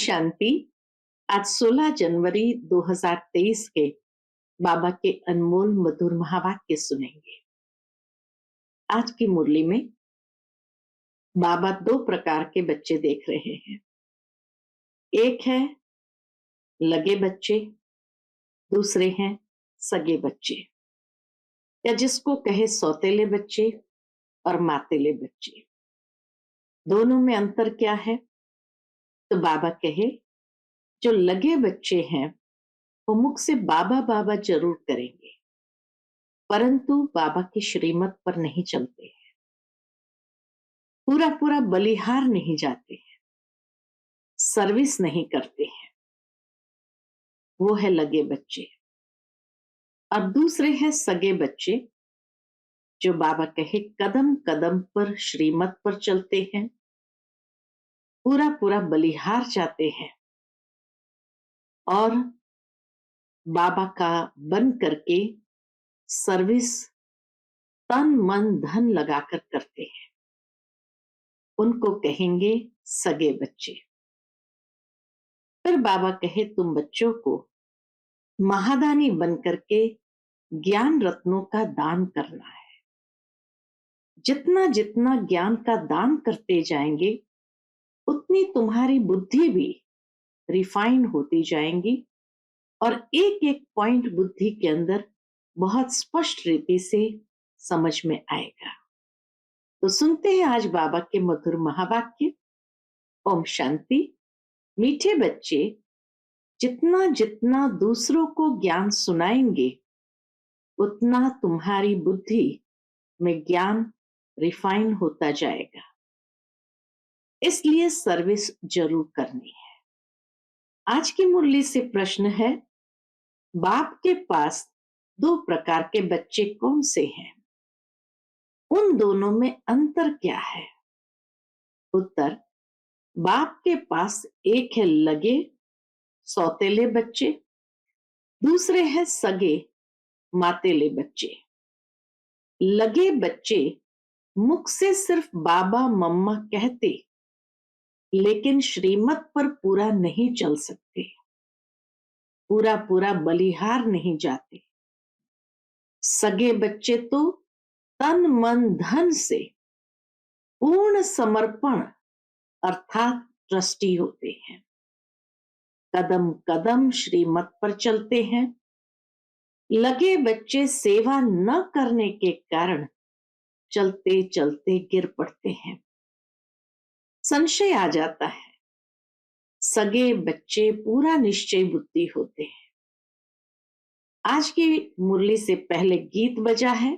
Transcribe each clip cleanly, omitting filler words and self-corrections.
शांति। आज 16 जनवरी 2023 के बाबा के अनमोल मधुर महावाक्य सुनेंगे। आज की मुरली में बाबा दो प्रकार के बच्चे देख रहे हैं। एक है लगे बच्चे, दूसरे हैं सगे बच्चे, या जिसको कहे सौतेले बच्चे और मातेले बच्चे। दोनों में अंतर क्या है? तो बाबा कहे जो लगे बच्चे हैं वो मुख से बाबा बाबा जरूर करेंगे, परंतु बाबा की श्रीमत पर नहीं चलते हैं, पूरा पूरा बलिहार नहीं जाते हैं, सर्विस नहीं करते हैं। वो है लगे बच्चे। और दूसरे हैं सगे बच्चे, जो बाबा कहे कदम कदम पर श्रीमत पर चलते हैं, पूरा पूरा बलिहार जाते हैं और बाबा का बन करके सर्विस तन मन धन लगाकर करते हैं। उनको कहेंगे सगे बच्चे। फिर बाबा कहे तुम बच्चों को महादानी बन करके ज्ञान रत्नों का दान करना है। जितना जितना ज्ञान का दान करते जाएंगे उतनी तुम्हारी बुद्धि भी रिफाइन होती जाएंगी और एक एक पॉइंट बुद्धि के अंदर बहुत स्पष्ट रीति से समझ में आएगा। तो सुनते हैं आज बाबा के मधुर महावाक्य। ओम शांति। मीठे बच्चे जितना जितना दूसरों को ज्ञान सुनाएंगे उतना तुम्हारी बुद्धि में ज्ञान रिफाइन होता जाएगा, इसलिए सर्विस जरूर करनी है। आज की मुरली से प्रश्न है, बाप के पास दो प्रकार के बच्चे कौन से हैं? उन दोनों में अंतर क्या है? उत्तर, बाप के पास एक है लगे सौतेले बच्चे, दूसरे है सगे मातेले बच्चे। लगे बच्चे मुख से सिर्फ बाबा मम्मा कहते, लेकिन श्रीमत पर पूरा नहीं चल सकते, पूरा पूरा बलिहार नहीं जाते। सगे बच्चे तो तन मन धन से पूर्ण समर्पण अर्थात ट्रस्टी होते हैं, कदम कदम श्रीमत पर चलते हैं। लगे बच्चे सेवा न करने के कारण चलते चलते गिर पड़ते हैं। संशय आ जाता है। सगे बच्चे पूरा निश्चय बुद्धि होते हैं। आज की मुरली से पहले गीत बजा है,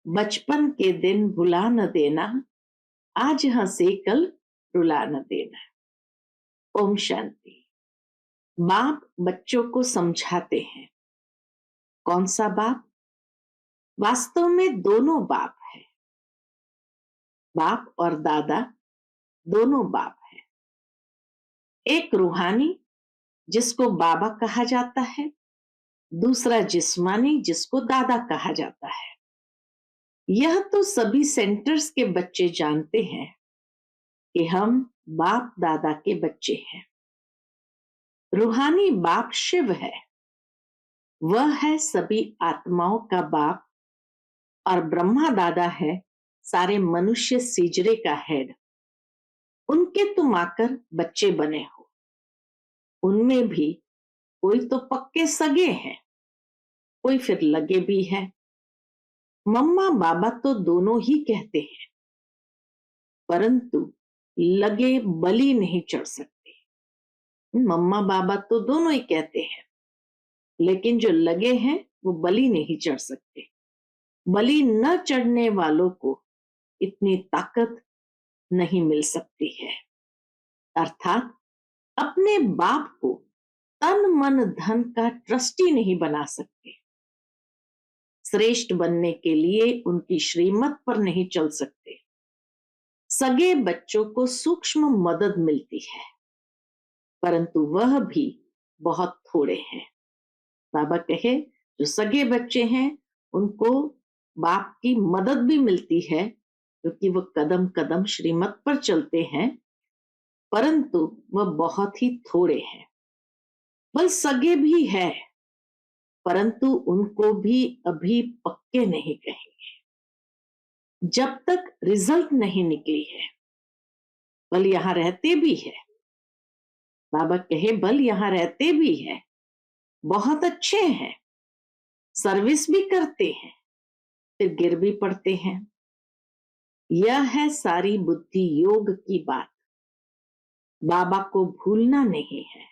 बचपन के दिन भुला न देना, आज हंसे कल रुला न देना। ओम शांति। बाप बच्चों को समझाते हैं। कौन सा बाप? वास्तव में दोनों बाप है, बाप और दादा दोनों बाप है। एक रूहानी जिसको बाबा कहा जाता है, दूसरा जिस्मानी जिसको दादा कहा जाता है। यह तो सभी सेंटर्स के बच्चे जानते हैं कि हम बाप दादा के बच्चे हैं। रूहानी बाप शिव है, वह है सभी आत्माओं का बाप, और ब्रह्मा दादा है सारे मनुष्य सीजरे का हेड। उनके तुम आकर बच्चे बने हो। उनमें भी कोई तो पक्के सगे हैं, कोई फिर लगे भी है। मम्मा बाबा तो दोनों ही कहते हैं, परंतु लगे बलि नहीं चढ़ सकते। मम्मा बाबा तो दोनों ही कहते हैं, लेकिन जो लगे हैं वो बलि नहीं चढ़ सकते। बलि न चढ़ने वालों को इतनी ताकत नहीं मिल सकती है, अर्थात अपने बाप को तन मन धन का ट्रस्टी नहीं बना सकते। श्रेष्ठ बनने के लिए उनकी श्रीमत पर नहीं चल सकते। सगे बच्चों को सूक्ष्म मदद मिलती है, परंतु वह भी बहुत थोड़े हैं। बाबा कहे जो सगे बच्चे हैं उनको बाप की मदद भी मिलती है, क्योंकि वो कदम कदम श्रीमत पर चलते हैं, परंतु वह बहुत ही थोड़े हैं। वह सगे भी है, परंतु उनको भी अभी पक्के नहीं कहेंगे। जब तक रिजल्ट नहीं निकली है। बल यहां रहते भी है, बाबा कहे बल यहां रहते भी है, बहुत अच्छे हैं, सर्विस भी करते हैं, फिर गिर भी पड़ते हैं। यह है सारी बुद्धि योग की बात। बाबा को भूलना नहीं है।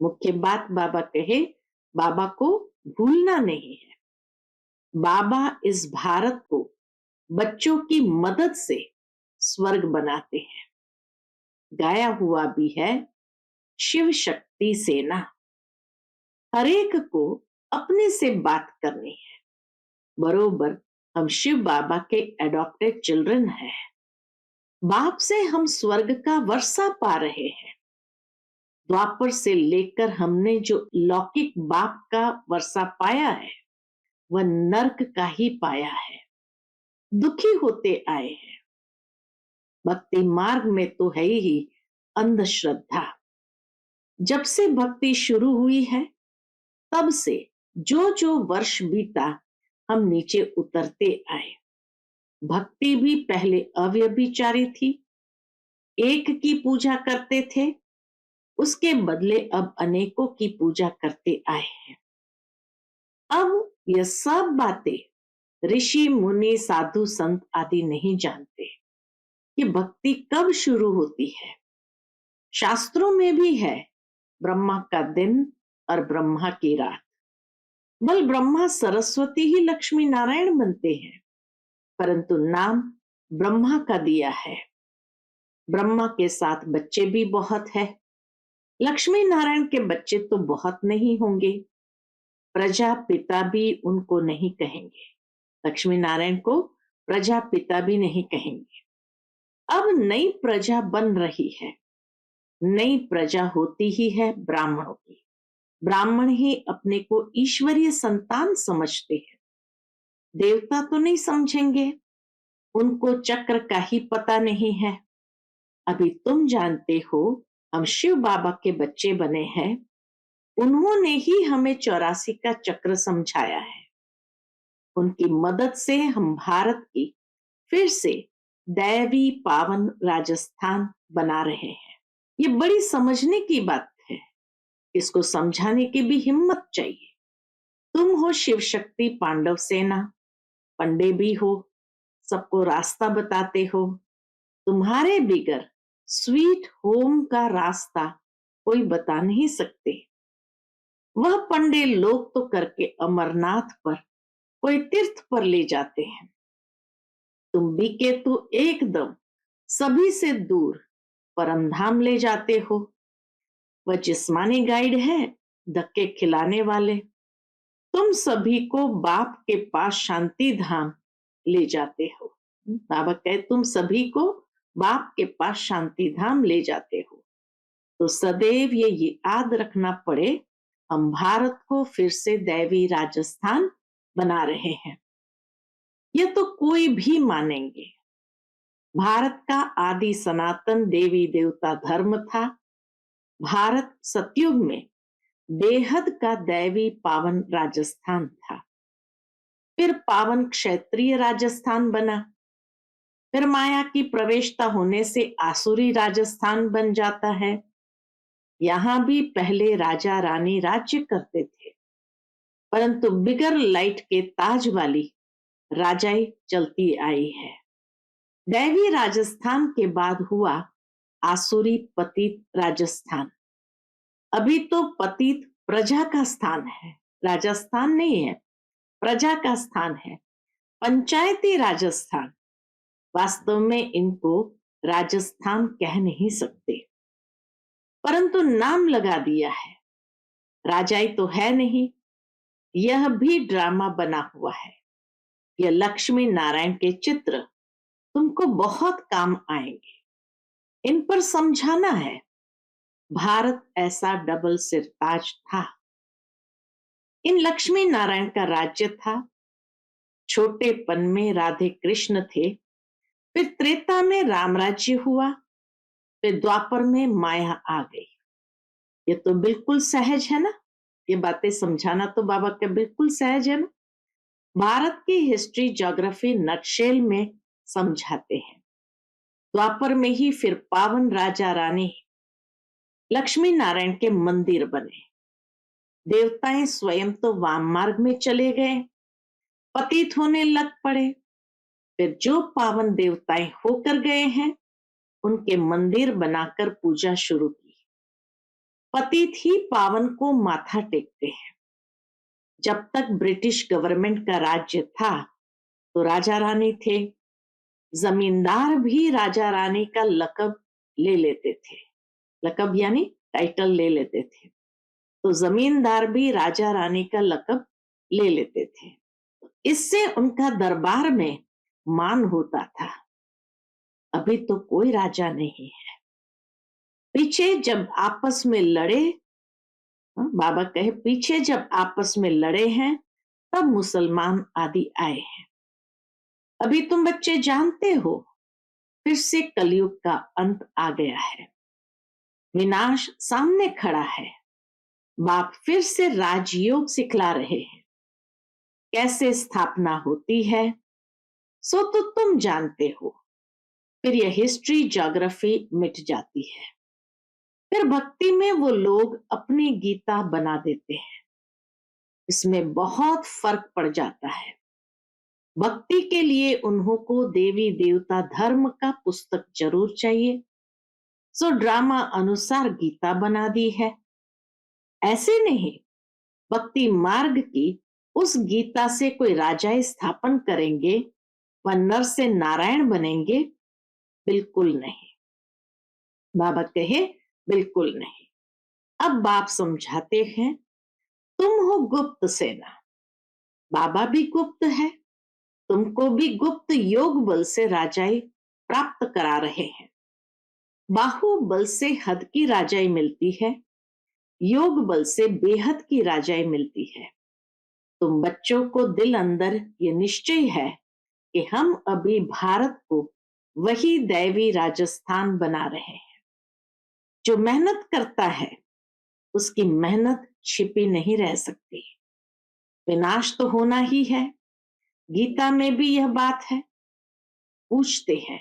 मुख्य बात बाबा कहे, बाबा को भूलना नहीं है। बाबा इस भारत को बच्चों की मदद से स्वर्ग बनाते हैं। गाया हुआ भी है, शिव शक्ति सेना। हरेक को अपने से बात करनी है। बरोबर हम शिव बाबा के एडॉप्टेड चिल्ड्रन हैं। बाप से हम स्वर्ग का वर्षा पा रहे हैं। द्वापर से लेकर हमने जो लौकिक बाप का वर्षा पाया है, वह नर्क का ही पाया है। दुखी होते आए हैं। भक्ति मार्ग में तो है ही अंधश्रद्धा। जब से भक्ति शुरू हुई है, तब से जो जो वर्ष बीता, हम नीचे उतरते आए। भक्ति भी पहले अव्यभिचारी थी, एक की पूजा करते थे, उसके बदले अब अनेकों की पूजा करते आए हैं। अब यह सब बातें ऋषि मुनि साधु संत आदि नहीं जानते कि भक्ति कब शुरू होती है। शास्त्रों में भी है, ब्रह्मा का दिन और ब्रह्मा की रात। बल ब्रह्मा सरस्वती ही लक्ष्मी नारायण बनते हैं, परंतु नाम ब्रह्मा का दिया है। ब्रह्मा के साथ बच्चे भी बहुत है। लक्ष्मी नारायण के बच्चे तो बहुत नहीं होंगे। प्रजापिता भी उनको नहीं कहेंगे। लक्ष्मी नारायण को प्रजापिता भी नहीं कहेंगे। अब नई प्रजा बन रही है। नई प्रजा होती ही है ब्राह्मणों की। ब्राह्मण ही अपने को ईश्वरीय संतान समझते हैं। देवता तो नहीं समझेंगे, उनको चक्र का ही पता नहीं है। अभी तुम जानते हो, हम शिव बाबा के बच्चे बने हैं। उन्होंने ही हमें 84 का चक्र समझाया है। उनकी मदद से हम भारत की फिर से दैवी पावन राजस्थान बना रहे हैं। ये बड़ी समझने की बात है। इसको समझाने की भी हिम्मत चाहिए। तुम हो शिव शक्ति पांडव सेना, पंडे भी हो, सबको रास्ता बताते हो। तुम्हारे बिगर स्वीट होम का रास्ता कोई बता नहीं सकते। वह पंडे लोग तो करके अमरनाथ पर, कोई तीर्थ पर ले जाते हैं। तुम भी के तो एकदम सभी से दूर परम धाम ले जाते हो। वह जिस्मानी गाइड है, धक्के खिलाने वाले। तुम सभी को बाप के पास शांति धाम ले जाते हो। बाबा कहे तुम सभी को बाप के पास शांति धाम ले जाते हो। तो सदैव ये याद रखना पड़े, हम भारत को फिर से दैवी राजस्थान बना रहे हैं। ये तो कोई भी मानेंगे। भारत का आदि सनातन देवी देवता धर्म था। भारत सतयुग में बेहद का दैवी पावन राजस्थान था। फिर पावन क्षेत्रीय राजस्थान बना। फिर माया की प्रवेशता होने से आसुरी राजस्थान बन जाता है। यहां भी पहले राजा रानी राज्य करते थे, परंतु बिगर लाइट के ताज वाली राजाई चलती आई है। दैवी राजस्थान के बाद हुआ आसुरी पतित राजस्थान। अभी तो पतित प्रजा का स्थान है, राजस्थान नहीं है, प्रजा का स्थान है। पंचायती राजस्थान। वास्तव में इनको राजस्थान कह नहीं सकते, परंतु नाम लगा दिया है। राजाई तो है नहीं। यह भी ड्रामा बना हुआ है। यह लक्ष्मी नारायण के चित्र तुमको बहुत काम आएंगे। इन पर समझाना है। भारत ऐसा डबल सिर ताज था। इन लक्ष्मी नारायण का राज्य था। छोटेपन में राधे कृष्ण थे। फिर त्रेता में राम राज्य हुआ। फिर द्वापर में माया आ गई। ये तो बिल्कुल सहज है ना, ये बातें समझाना तो बाबा के बिल्कुल सहज है ना। भारत की हिस्ट्री ज्योग्राफी नटशेल में समझाते हैं। द्वापर में ही फिर पावन राजा रानी लक्ष्मी नारायण के मंदिर बने। देवताएं स्वयं तो वाम मार्ग में चले गए, पतित होने लग पड़े। फिर जो पावन देवताएं होकर गए हैं उनके मंदिर बनाकर पूजा शुरू की। पतित ही पावन को माथा टेकते हैं। जब तक ब्रिटिश गवर्नमेंट का राज्य था तो राजा रानी थे। जमींदार भी राजा रानी का लकब ले लेते थे। लकब यानी टाइटल ले लेते थे। तो जमींदार भी राजा रानी का लकब ले लेते थे। इससे उनका दरबार में मान होता था। अभी तो कोई राजा नहीं है। पीछे जब आपस में लड़े, बाबा कहे पीछे जब आपस में लड़े हैं तब मुसलमान आदि आए हैं। अभी तुम बच्चे जानते हो फिर से कलयुग का अंत आ गया है। विनाश सामने खड़ा है। बाप फिर से राजयोग सिखला रहे हैं। कैसे स्थापना होती है सो तो तुम जानते हो। फिर यह हिस्ट्री ज्योग्राफी मिट जाती है। फिर भक्ति में वो लोग अपनी गीता बना देते हैं। इसमें बहुत फर्क पड़ जाता है। भक्ति के लिए उन्हों को देवी देवता धर्म का पुस्तक जरूर चाहिए, सो ड्रामा अनुसार गीता बना दी है। ऐसे नहीं, भक्ति मार्ग की उस गीता से कोई राजा स्थापन करेंगे व नर से नारायण बनेंगे, बिल्कुल नहीं। बाबा कहे बिल्कुल नहीं। अब बाप समझाते हैं तुम हो गुप्त सेना, बाबा भी गुप्त है, तुमको भी गुप्त योग बल से राजाई प्राप्त करा रहे हैं। बाहुबल से हद की राजाई मिलती है, योग बल से बेहद की राजाई मिलती है। तुम बच्चों को दिल अंदर ये निश्चय है कि हम अभी भारत को वही दैवी राजस्थान बना रहे हैं। जो मेहनत करता है उसकी मेहनत छिपी नहीं रह सकती। विनाश तो होना ही है। गीता में भी यह बात है। पूछते हैं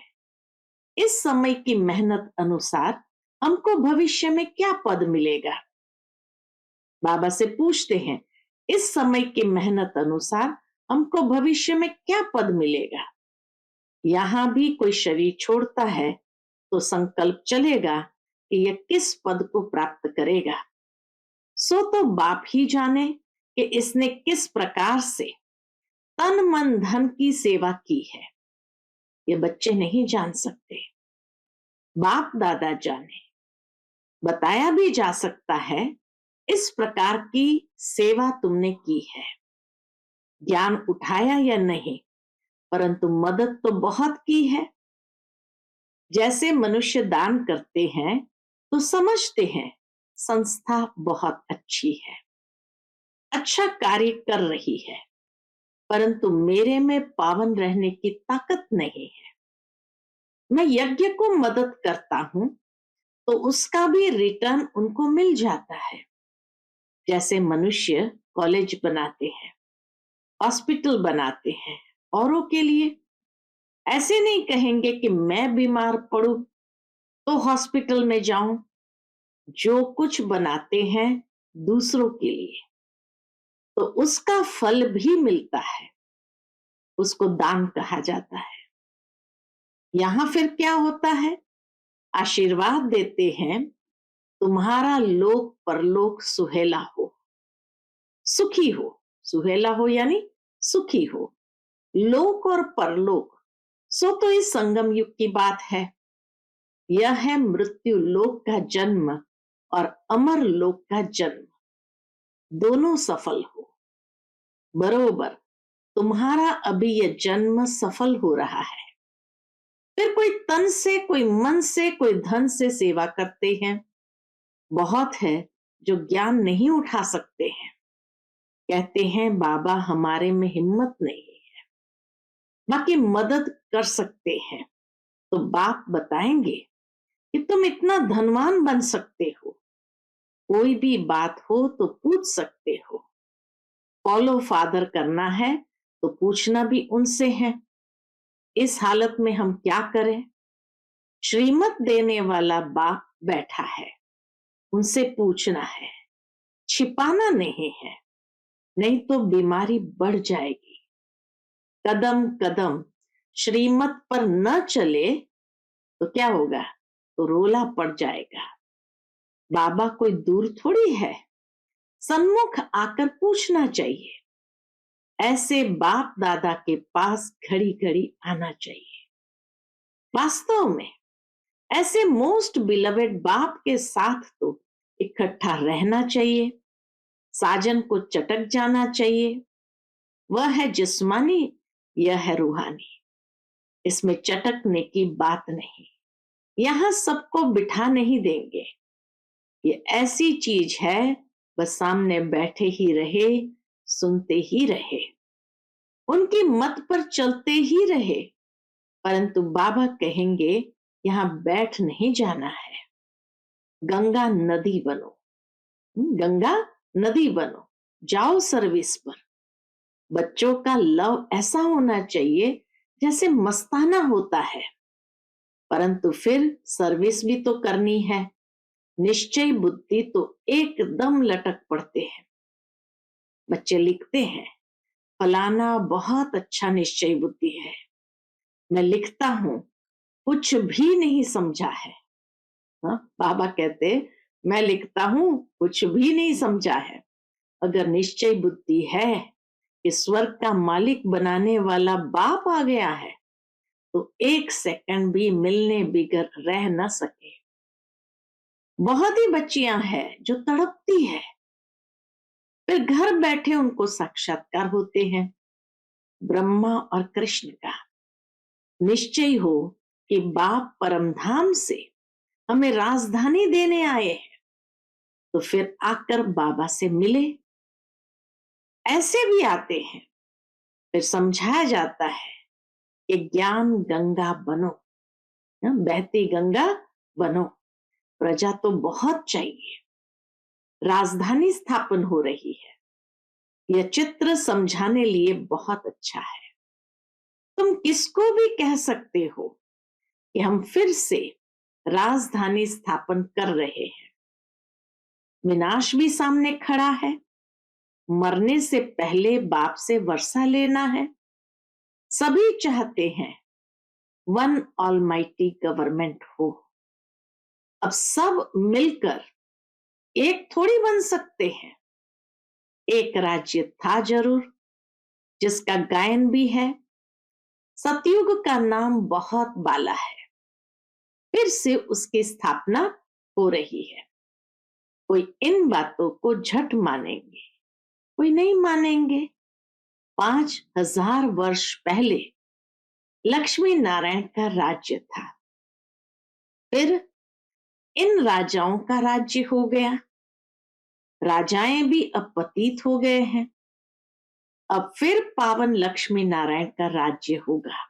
इस समय की मेहनत अनुसार हमको भविष्य में क्या पद मिलेगा। बाबा से पूछते हैं इस समय की मेहनत अनुसार हमको भविष्य में क्या पद मिलेगा। यहां भी कोई शरीर छोड़ता है तो संकल्प चलेगा कि यह किस पद को प्राप्त करेगा। सो तो बाप ही जाने कि इसने किस प्रकार से तन मन धन की सेवा की है। ये बच्चे नहीं जान सकते, बाप दादा जाने। बताया भी जा सकता है इस प्रकार की सेवा तुमने की है। ज्ञान उठाया या नहीं, परंतु मदद तो बहुत की है। जैसे मनुष्य दान करते हैं तो समझते हैं संस्था बहुत अच्छी है, अच्छा कार्य कर रही है, परंतु मेरे में पावन रहने की ताकत नहीं है। मैं यज्ञ को मदद करता हूं तो उसका भी रिटर्न उनको मिल जाता है। जैसे मनुष्य कॉलेज बनाते हैं, हॉस्पिटल बनाते हैं औरों के लिए। ऐसे नहीं कहेंगे कि मैं बीमार पड़ूं तो हॉस्पिटल में जाऊं। जो कुछ बनाते हैं दूसरों के लिए तो उसका फल भी मिलता है, उसको दान कहा जाता है। यहां फिर क्या होता है, आशीर्वाद देते हैं तुम्हारा लोक परलोक सुहेला हो, सुखी हो। सुहेला हो यानी सुखी हो। लोक और परलोक सो तो इस संगम युग की बात है। यह है मृत्यु लोक का जन्म और अमर लोक का जन्म, दोनों सफल हो। बरोबर तुम्हारा अभी यह जन्म सफल हो रहा है। फिर कोई तन से, कोई मन से, कोई धन से सेवा करते हैं। बहुत है जो ज्ञान नहीं उठा सकते हैं, कहते हैं बाबा हमारे में हिम्मत नहीं है। बाकी मदद कर सकते हैं तो बाप बताएंगे कि तुम इतना धनवान बन सकते हो, कोई भी बात हो तो पूछ सकते हो, फॉलो फादर करना है तो पूछना भी उनसे है। इस हालत में हम क्या करें? श्रीमत देने वाला बाप बैठा है, उनसे पूछना है, छिपाना नहीं है, नहीं तो बीमारी बढ़ जाएगी। कदम कदम श्रीमत पर न चले तो क्या होगा? तो रोला पड़ जाएगा। बाबा कोई दूर थोड़ी है, सन्मुख आकर पूछना चाहिए। ऐसे बाप दादा के पास घड़ी घड़ी आना चाहिए। वास्तव में ऐसे मोस्ट बिलवेड बाप के साथ तो इकट्ठा रहना चाहिए। साजन को चटक जाना चाहिए। वह है जिस्मानी, यह है रूहानी। इसमें चटकने की बात नहीं। यहां सबको बिठा नहीं देंगे। ये ऐसी चीज है, बस सामने बैठे ही रहे, सुनते ही रहे, उनकी मत पर चलते ही रहे। परंतु बाबा कहेंगे यहां बैठ नहीं जाना है, गंगा नदी बनो। गंगा नदी बनो, जाओ सर्विस पर। बच्चों का लव ऐसा होना चाहिए जैसे मस्ताना होता है, परंतु फिर सर्विस भी तो करनी है। निश्चय बुद्धि तो एकदम लटक पड़ते हैं। बच्चे लिखते हैं, फलाना बहुत अच्छा निश्चय बुद्धि है। मैं लिखता हूं, कुछ भी नहीं समझा है। हाँ? बाबा कहते, मैं लिखता हूं, कुछ भी नहीं समझा है। अगर निश्चय बुद्धि है कि स्वर्ग का मालिक बनाने वाला बाप आ गया है, तो एक सेकंड भी मिलने बिगर रह न सके। बहुत ही बच्चियां हैं जो तड़पती है, फिर घर बैठे उनको साक्षात्कार होते हैं ब्रह्मा और कृष्ण का। निश्चय हो कि बाप परमधाम से हमें राजधानी देने आए हैं, तो फिर आकर बाबा से मिले। ऐसे भी आते हैं, फिर समझाया जाता है कि ज्ञान गंगा बनो, बहती गंगा बनो। प्रजा तो बहुत चाहिए, राजधानी स्थापन हो रही है। यह चित्र समझाने लिए बहुत अच्छा है। तुम किसको भी कह सकते हो कि हम फिर से राजधानी स्थापन कर रहे हैं। विनाश भी सामने खड़ा है, मरने से पहले बाप से वर्षा लेना है। सभी चाहते हैं वन ऑलमाइटी गवर्नमेंट हो। अब सब मिलकर एक थोड़ी बन सकते हैं। एक राज्य था जरूर, जिसका गायन भी है। सतयुग का नाम बहुत बाला है, फिर से उसकी स्थापना हो रही है। कोई इन बातों को झट मानेंगे, कोई नहीं मानेंगे। 5000 वर्ष पहले लक्ष्मी नारायण का राज्य था, फिर इन राजाओं का राज्य हो गया। राजाएं भी अब पतित हो गए हैं, अब फिर पावन लक्ष्मी नारायण का राज्य होगा।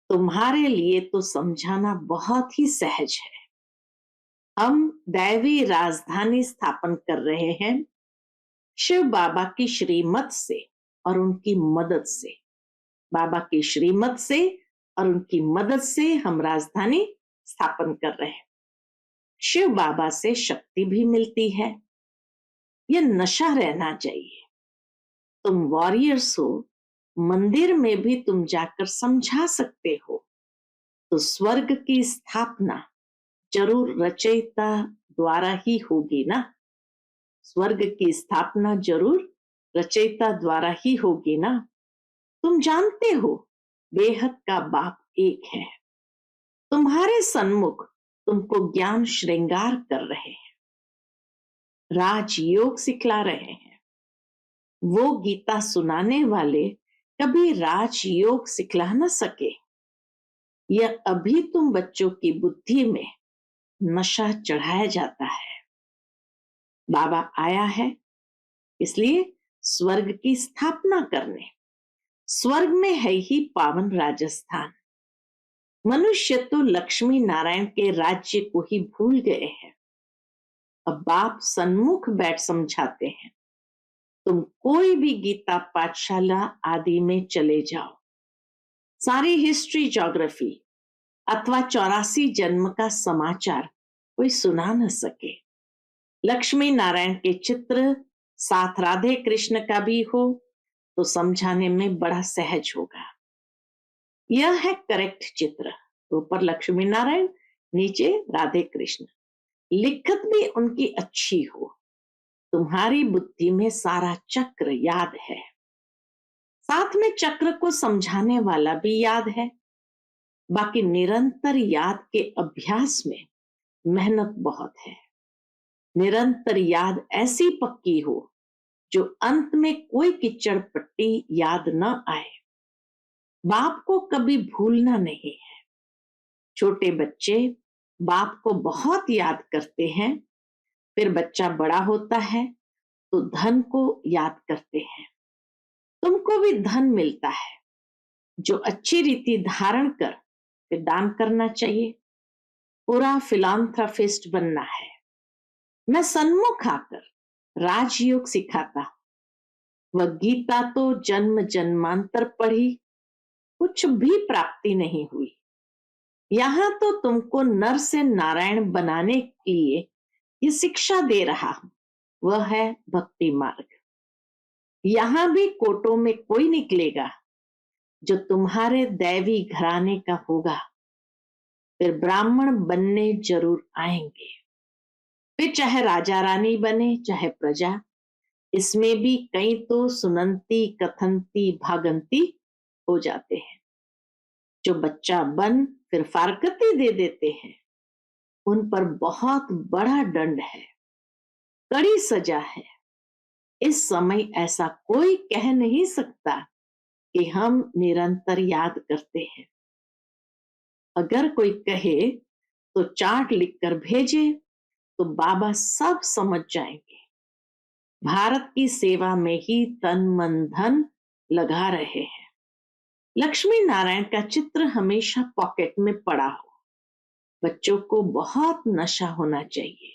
तुम्हारे लिए तो समझाना बहुत ही सहज है। हम दैवी राजधानी स्थापन कर रहे हैं शिव बाबा की श्रीमत से और उनकी मदद से। बाबा की श्रीमत से और उनकी मदद से हम राजधानी स्थापन कर रहे हैं। शिव बाबा से शक्ति भी मिलती है। यह नशा रहना चाहिए। तुम वॉरियर्स हो, मंदिर में भी तुम जाकर समझा सकते हो, तो स्वर्ग की स्थापना जरूर रचयिता द्वारा ही होगी ना। स्वर्ग की स्थापना जरूर रचयिता द्वारा ही होगी ना। तुम जानते हो बेहद का बाप एक है। तुम्हारे सन्मुख तुमको ज्ञान श्रृंगार कर रहे हैं, राजयोग सिखला रहे हैं। वो गीता सुनाने वाले कभी राजयोग सिखला न सके। यह अभी तुम बच्चों की बुद्धि में नशा चढ़ाया जाता है। बाबा आया है इसलिए स्वर्ग की स्थापना करने। स्वर्ग में है ही पावन राजस्थान। मनुष्य तो लक्ष्मी नारायण के राज्य को ही भूल गए हैं। अब बाप सन्मुख बैठ समझाते हैं, तुम कोई भी गीता पाठशाला आदि में चले जाओ, सारी हिस्ट्री ज्योग्राफी अथवा 84 जन्म का समाचार कोई सुना न सके। लक्ष्मी नारायण के चित्र साथ राधे कृष्ण का भी हो तो समझाने में बड़ा सहज होगा। यह है करेक्ट चित्र, ऊपर लक्ष्मी नारायण, नीचे राधे कृष्ण, लिखत भी उनकी अच्छी हो। तुम्हारी बुद्धि में सारा चक्र याद है, साथ में चक्र को समझाने वाला भी याद है। बाकी निरंतर याद के अभ्यास में मेहनत बहुत है। निरंतर याद ऐसी पक्की हो जो अंत में कोई कीचड़ पट्टी याद न आए। बाप को कभी भूलना नहीं है। छोटे बच्चे बाप को बहुत याद करते हैं, फिर बच्चा बड़ा होता है तो धन को याद करते हैं। तुमको भी धन मिलता है जो अच्छी रीति धारण कर फिर दान करना चाहिए। पूरा फिलांथ्रोपिस्ट बनना है। मैं सन्मुख आकर राजयोग सिखाता हूं। वह गीता तो जन्म जन्मांतर पढ़ी, कुछ भी प्राप्ति नहीं हुई। यहां तो तुमको नर से नारायण बनाने के लिए ये शिक्षा दे रहा हूं, वह है भक्ति मार्ग। यहां भी कोटों में कोई निकलेगा जो तुम्हारे दैवी घराने का होगा, फिर ब्राह्मण बनने जरूर आएंगे। फिर चाहे राजा रानी बने चाहे प्रजा, इसमें भी कई तो सुनंती कथनती भागंती हो जाते हैं। जो बच्चा बन फिर फारकती दे देते हैं, उन पर बहुत बड़ा दंड है, कड़ी सजा है। इस समय ऐसा कोई कह नहीं सकता कि हम निरंतर याद करते हैं। अगर कोई कहे तो चार्ट लिखकर भेजे तो बाबा सब समझ जाएंगे। भारत की सेवा में ही तन मन धन लगा रहे हैं। लक्ष्मी नारायण का चित्र हमेशा पॉकेट में पड़ा हो। बच्चों को बहुत नशा होना चाहिए।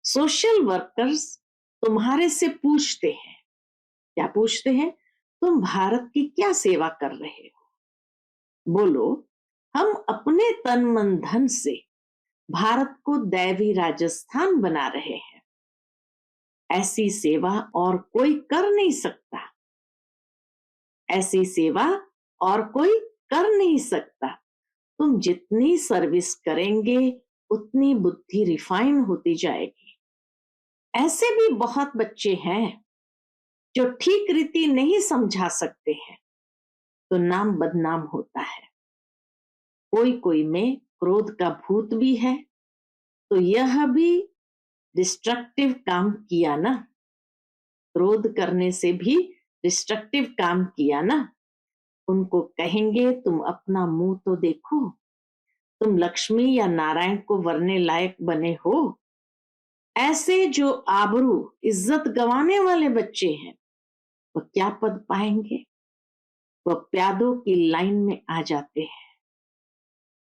सोशल वर्कर्स तुम्हारे से पूछते हैं, क्या पूछते हैं? तुम भारत की क्या सेवा कर रहे हो? बोलो, हम अपने तन मन धन से भारत को दैवी राजस्थान बना रहे हैं। ऐसी सेवा और कोई कर नहीं सकता। ऐसी सेवा और कोई कर नहीं सकता। तुम जितनी सर्विस करेंगे उतनी बुद्धि रिफाइन होती जाएगी। ऐसे भी बहुत बच्चे हैं जो ठीक रीति नहीं समझा सकते हैं, तो नाम बदनाम होता है। कोई कोई में क्रोध का भूत भी है, तो यह भी डिस्ट्रक्टिव काम किया ना। क्रोध करने से भी डिस्ट्रक्टिव काम किया ना। उनको कहेंगे तुम अपना मुंह तो देखो, तुम लक्ष्मी या नारायण को वरने लायक बने हो। ऐसे जो आबरू इज्जत गंवाने वाले बच्चे हैं, वह क्या पद पाएंगे? वह प्यादों की लाइन में आ जाते हैं।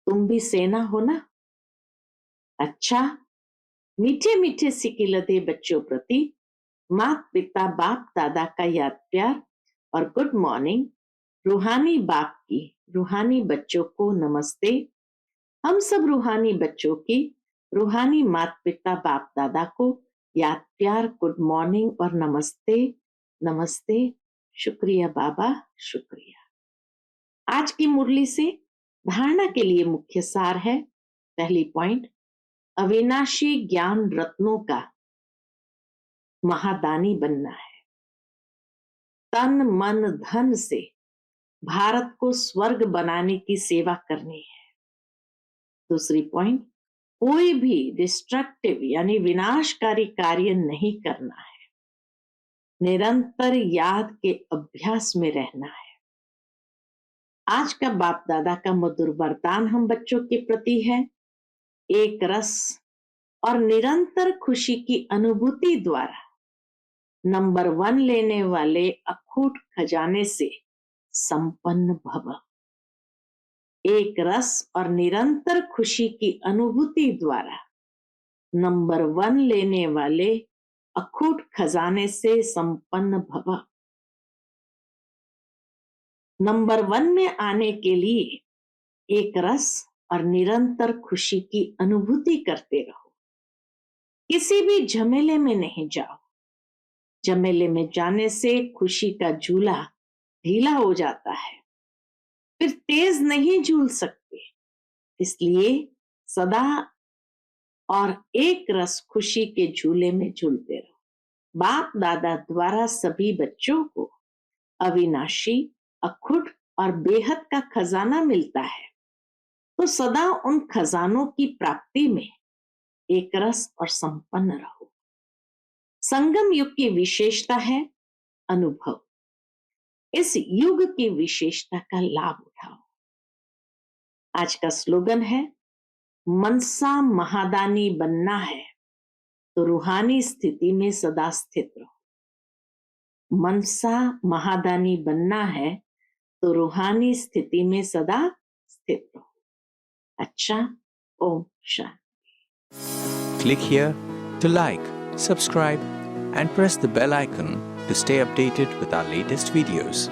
तुम भी सेना हो ना। अच्छा, मीठे मीठे सिकिलते बच्चों प्रति माता पिता बाप दादा का याद प्यार और गुड मॉर्निंग। रूहानी बाप की रूहानी बच्चों को नमस्ते। हम सब रूहानी बच्चों की रूहानी माता पिता बाप दादा को याद प्यार, गुड मॉर्निंग और नमस्ते। नमस्ते। शुक्रिया बाबा, शुक्रिया। आज की मुरली से धारणा के लिए मुख्य सार है। पहली पॉइंट, अविनाशी ज्ञान रत्नों का महादानी बनना है। तन मन धन से भारत को स्वर्ग बनाने की सेवा करनी है। दूसरी पॉइंट, कोई भी डिस्ट्रक्टिव यानी विनाशकारी कार्य नहीं करना है। निरंतर याद के अभ्यास में रहना है। आज का बाप दादा का मधुर वरदान हम बच्चों के प्रति है, एक रस और निरंतर खुशी की अनुभूति द्वारा नंबर 1 लेने वाले अखूट खजाने से संपन्न भव। एक रस और निरंतर खुशी की अनुभूति द्वारा नंबर 1 लेने वाले अखूट खजाने से संपन्न भव। नंबर 1 में आने के लिए एक रस और निरंतर खुशी की अनुभूति करते रहो। किसी भी झमेले में नहीं जाओ। झमेले में जाने से खुशी का झूला ढीला हो जाता है, फिर तेज नहीं झूल सकते। इसलिए सदा और एक रस खुशी के झूले में झूलते रहो। बाप दादा द्वारा सभी बच्चों को अविनाशी, अखुट और बेहद का खजाना मिलता है, तो सदा उन खजानों की प्राप्ति में एक रस और संपन्न रहो। संगम युग की विशेषता है अनुभव। इस युग की विशेषता का लाभ उठाओ। आज का स्लोगन है, मनसा महादानी बनना है तो रूहानी स्थिति में सदा स्थित रहो। मनसा महादानी बनना है तो रूहानी स्थिति में सदा स्थित रहो। अच्छा, Om Shanti. Click here to like, subscribe and press the bell icon to stay updated with our latest videos.